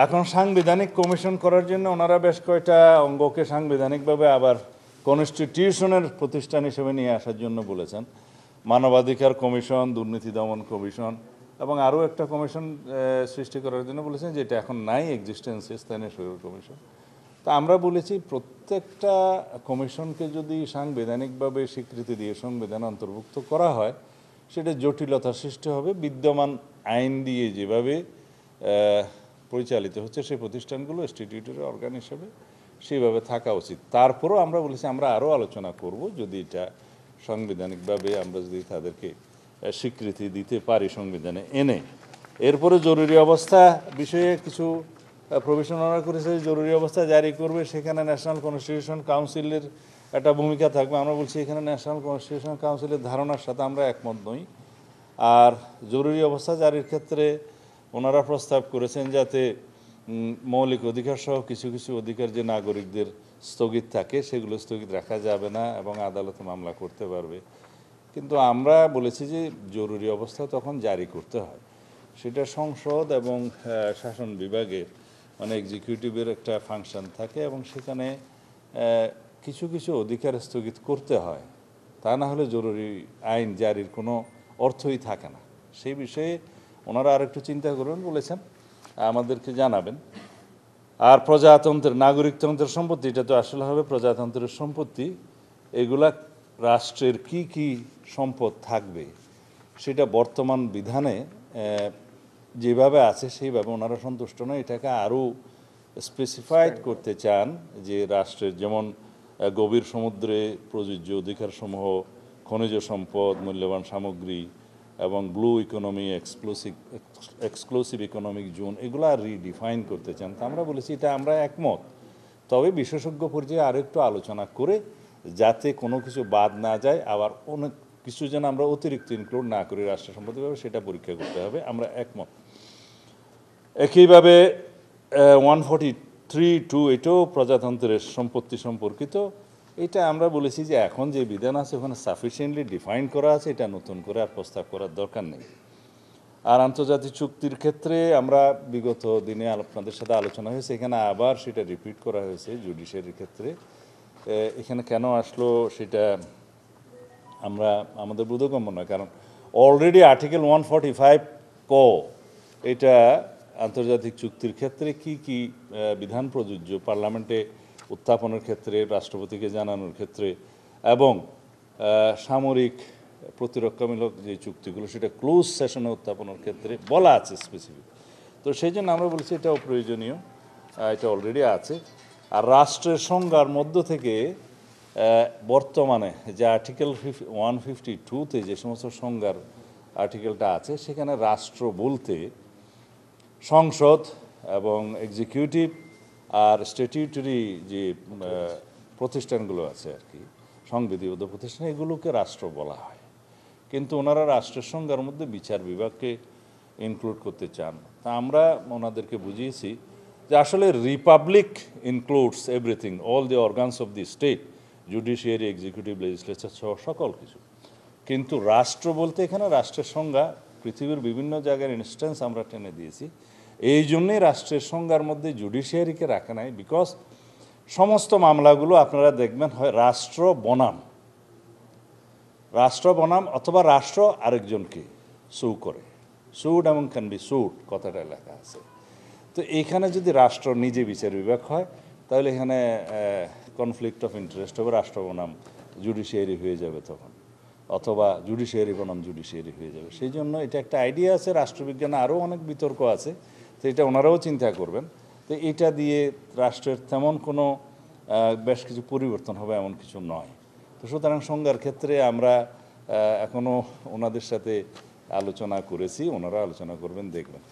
এখন সাংবিধানিক কমিশন করার জন্য ওনারা বেশ কয়টা অঙ্গকে সাংবিধানিকভাবে আবার কনস্টিটিউশনের প্রতিষ্ঠান হিসেবে নিয়ে আসার জন্য বলেছেন। মানবাধিকার কমিশন, দুর্নীতি দমন কমিশন এবং আরও একটা কমিশন সৃষ্টি করার জন্য বলেছেন, যেটা এখন নাই এক্সিস্টেন্সে, স্থানীয় সরকার কমিশন। তা আমরা বলেছি প্রত্যেকটা কমিশনকে যদি সাংবিধানিকভাবে স্বীকৃতি দিয়ে সংবিধানে অন্তর্ভুক্ত করা হয়, সেটা জটিলতা সৃষ্টি হবে। বিদ্যমান আইন দিয়ে যেভাবে পরিচালিত হচ্ছে সেই প্রতিষ্ঠানগুলো স্ট্যাটিউটরি অর্গান হিসেবে সেইভাবে থাকা উচিত। তারপরও আমরা বলেছি আমরা আরও আলোচনা করব, যদি এটা সাংবিধানিকভাবে আমরা যদি তাদেরকে স্বীকৃতি দিতে পারি সংবিধানে এনে। এরপরে জরুরি অবস্থা বিষয়ে কিছু প্রভিশন ওনারা করেছে, জরুরি অবস্থা জারি করবে, সেখানে ন্যাশনাল কনস্টিটিউশন কাউন্সিলের একটা ভূমিকা থাকবে। আমরা বলছি এখানে ন্যাশনাল কনস্টিটিউশন কাউন্সিলের ধারণার সাথে আমরা একমত নই। আর জরুরি অবস্থা জারির ক্ষেত্রে ওনারা প্রস্তাব করেছেন যাতে মৌলিক অধিকার সহ কিছু কিছু অধিকার যে নাগরিকদের স্থগিত থাকে সেগুলো স্থগিত রাখা যাবে না এবং আদালতে মামলা করতে পারবে। কিন্তু আমরা বলেছি যে জরুরি অবস্থা তখন জারি করতে হয়, সেটা সংসদ এবং শাসন বিভাগের মানে এক্সিকিউটিভের একটা ফাংশন থাকে এবং সেখানে কিছু কিছু অধিকার স্থগিত করতে হয়, তা না হলে জরুরি আইন জারির কোনো অর্থই থাকে না। সেই বিষয়ে ওনারা আর একটু চিন্তা করবেন বলেছেন, আমাদেরকে জানাবেন। আর প্রজাতন্ত্রের নাগরিকতন্ত্রের সম্পত্তি, এটা তো আসলে হবে প্রজাতন্ত্রের সম্পত্তি, এগুলা রাষ্ট্রের কি কি সম্পদ থাকবে সেটা বর্তমান বিধানে যেভাবে আছে সেইভাবে ওনারা সন্তুষ্ট নয়। এটাকে আরও স্পেসিফাইড করতে চান যে রাষ্ট্রের যেমন গভীর সমুদ্রে প্রযোজ্য অধিকারসমূহ, খনিজ সম্পদ, মূল্যবান সামগ্রী এবং blue economy, exclusive economic zone, এগুলো রিডিফাইন করতে চান। তা আমরা বলেছি এটা আমরা একমত, তবে বিশেষজ্ঞ পর্যায়ে আরও একটু আলোচনা করে যাতে কোনো কিছু বাদ না যায়, আবার অনেক কিছু যেন আমরা অতিরিক্ত ইনক্লুড না করি রাষ্ট্র সম্পত্তিভাবে, সেটা পরীক্ষা করতে হবে, আমরা একমত। একইভাবে 143(2) এটাও প্রজাতন্ত্রের সম্পত্তি সম্পর্কিত। এটা আমরা বলেছি যে এখন যে বিধান আছে ওখানে সাফিসিয়েন্টলি ডিফাইন করা আছে, এটা নতুন করে আর প্রস্তাব করার দরকার নেই। আর আন্তর্জাতিক চুক্তির ক্ষেত্রে আমরা বিগত দিনে আপনাদের সাথে আলোচনা হয়েছে, এখানে আবার সেটা রিপিট করা হয়েছে জুডিশিয়ারির ক্ষেত্রে। এখানে কেন আসলো সেটা আমরা আমাদের বোধগম্য নয়, কারণ অলরেডি আর্টিকেল 145 ক এটা আন্তর্জাতিক চুক্তির ক্ষেত্রে কি কি বিধান প্রযোজ্য পার্লামেন্টে উত্থাপনের ক্ষেত্রে, রাষ্ট্রপতিকে জানানোর ক্ষেত্রে এবং সামরিক প্রতিরক্ষামূলক যে চুক্তিগুলো সেটা ক্লোজ সেশনে উত্থাপনের ক্ষেত্রে বলা আছে স্পেসিফিক। তো সেই জন্য আমরা বলছি এটাও প্রয়োজনীয়, এটা অলরেডি আছে। আর রাষ্ট্রের সংজ্ঞার মধ্য থেকে বর্তমানে যে আর্টিকেল 152-তে যে সমস্ত সংজ্ঞার আর্টিকেলটা আছে, সেখানে রাষ্ট্র বলতে সংসদ এবং এক্সিকিউটিভ আর স্ট্যাটিউটরি যে প্রতিষ্ঠানগুলো আছে আর কি, সংবিধিবদ্ধ প্রতিষ্ঠান, এগুলোকে রাষ্ট্র বলা হয়। কিন্তু ওনারা রাষ্ট্রের সংজ্ঞার মধ্যে বিচার বিভাগকে ইনক্লুড করতে চান। তা আমরা ওনাদেরকে বুঝিয়েছি যে আসলে Republic includes everything, all the organs of the state, judiciary, executive, legislature সহ সকল কিছু। কিন্তু রাষ্ট্র বলতে এখানে রাষ্ট্রের সংজ্ঞা পৃথিবীর বিভিন্ন জায়গার ইনস্ট্যান্স আমরা টেনে দিয়েছি। এই জন্যেই রাষ্ট্রের সংজ্ঞার মধ্যে জুডিশিয়ারিকে রাখা নাই, বিকজ সমস্ত মামলাগুলো আপনারা দেখবেন হয় রাষ্ট্র বনাম অথবা রাষ্ট্র আরেকজনকে সু করে, সুড এবং ক্যান বি সুড কথাটা লেখা আছে। তো এখানে যদি রাষ্ট্র নিজে বিচার বিভাগ হয় তাহলে এখানে কনফ্লিক্ট অফ ইন্টারেস্ট হবে, রাষ্ট্র বনাম জুডিশিয়ারি হয়ে যাবে তখন, অথবা জুডিশিয়ারি বনাম জুডিশিয়ারি হয়ে যাবে। সেই জন্য এটা একটা আইডিয়া আছে, রাষ্ট্রবিজ্ঞানে আরও অনেক বিতর্ক আছে, তো এটা ওনারাও চিন্তা করবেন। তো এটা দিয়ে রাষ্ট্রের তেমন কোনো বেশ কিছু পরিবর্তন হবে এমন কিছু নয়। তো সুতরাং সংজ্ঞার ক্ষেত্রে আমরা এখনও ওনাদের সাথে আলোচনা করেছি, ওনারা আলোচনা করবেন, দেখবেন।